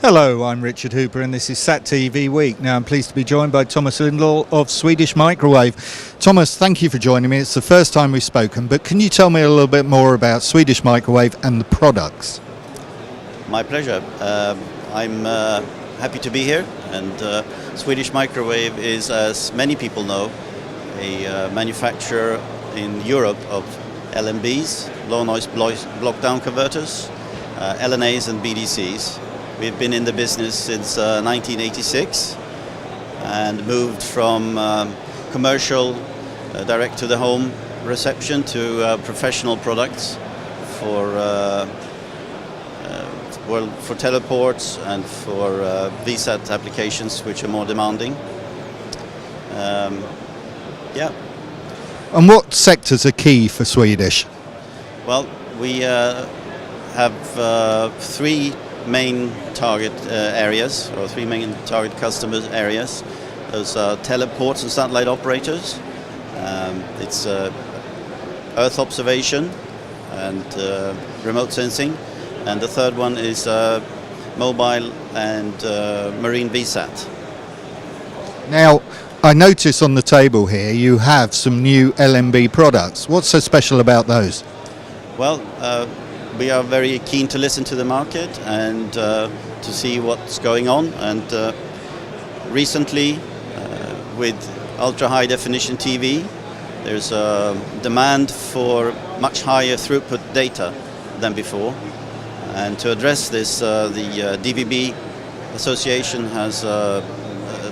Hello, I'm Richard Hooper and this is SatTV Week. Now I'm pleased to be joined by Thomas Lindell of Swedish Microwave. Thomas, thank you for joining me. It's the first time we've spoken, but can you tell me a little bit more about Swedish Microwave and the products? My pleasure. I'm happy to be here, and Swedish Microwave is, as many people know, a manufacturer in Europe of LNBs, low noise block down converters, LNAs and BDCs. We've been in the business since 1986 and moved from commercial direct to the home reception to professional products for teleports and for VSAT applications which are more demanding. Yeah. And what sectors are key for Swedish? Well, we have three main target areas, or three main target customer areas. Those are teleports and satellite operators. It's Earth observation and remote sensing. And the third one is mobile and marine VSAT. Now, I notice on the table here you have some new LNB products. What's so special about those? Well, we are very keen to listen to the market and to see what's going on. And recently, with ultra-high definition TV, there's a demand for much higher throughput data than before. And to address this, the DVB Association has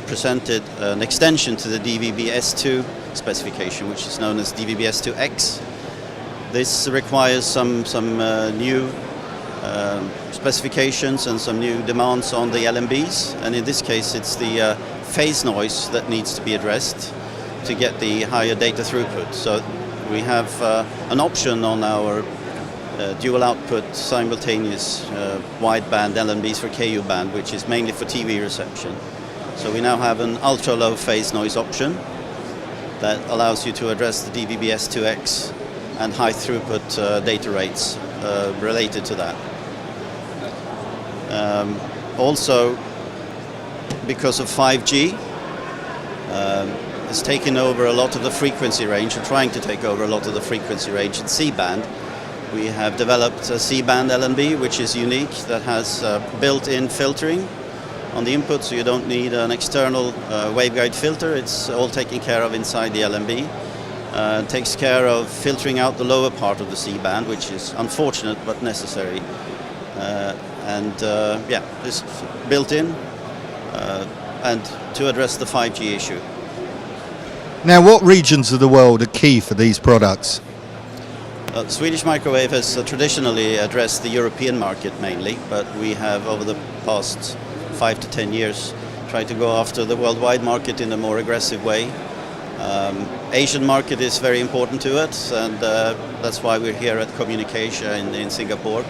presented an extension to the DVB S2 specification, which is known as DVB S2X. This requires some new specifications and some new demands on the LNBs, and in this case it's the phase noise that needs to be addressed to get the higher data throughput. So we have an option on our dual output simultaneous wideband LNBs for KU band, which is mainly for TV reception. So we now have an ultra low phase noise option that allows you to address the DVB S2X and high throughput data rates related to that. Also, because of 5G, it's taken over a lot of the frequency range, or trying to take over a lot of the frequency range in C-band. We have developed a C-band LNB, which is unique, that has built-in filtering on the input, so you don't need an external waveguide filter. It's all taken care of inside the LNB. Takes care of filtering out the lower part of the C-band, which is unfortunate but necessary. Yeah, this is built in and to address the 5G issue. Now, what regions of the world are key for these products? Swedish Microwave has traditionally addressed the European market mainly, but we have over the past 5 to 10 years tried to go after the worldwide market in a more aggressive way. Asian market is very important to us, and that's why we're here at Communication in Singapore,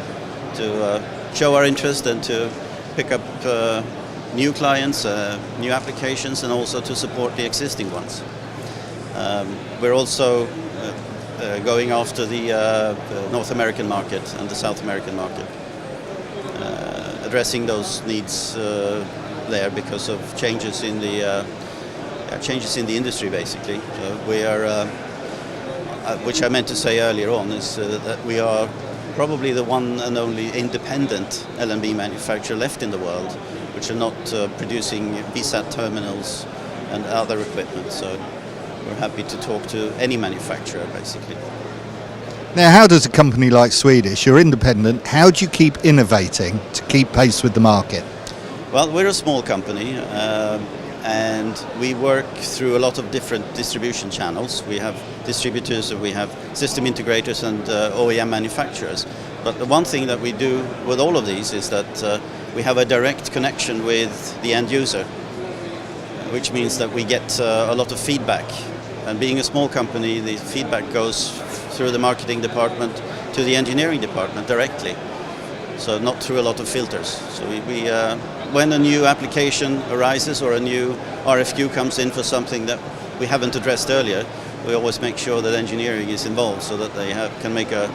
to show our interest and to pick up new clients, new applications, and also to support the existing ones. We're also going after the North American market and the South American market, addressing those needs there because of changes in the industry, basically. So we are, which I meant to say earlier on, is that we are probably the one and only independent LNB manufacturer left in the world, which are not producing VSAT terminals and other equipment. So we're happy to talk to any manufacturer, basically. Now, how does a company like Swedish, you're independent, how do you keep innovating to keep pace with the market? Well, we're a small company, and we work through a lot of different distribution channels. We have distributors, we have system integrators and OEM manufacturers. But the one thing that we do with all of these is that we have a direct connection with the end user, which means that we get a lot of feedback. And being a small company, the feedback goes through the marketing department to the engineering department directly. So not through a lot of filters. So when a new application arises or a new RFQ comes in for something that we haven't addressed earlier, we always make sure that engineering is involved so that they can make a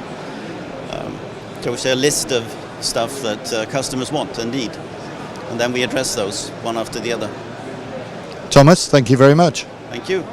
list of stuff that customers want and need. and then we address those one after the other. Thomas, thank you very much. Thank you.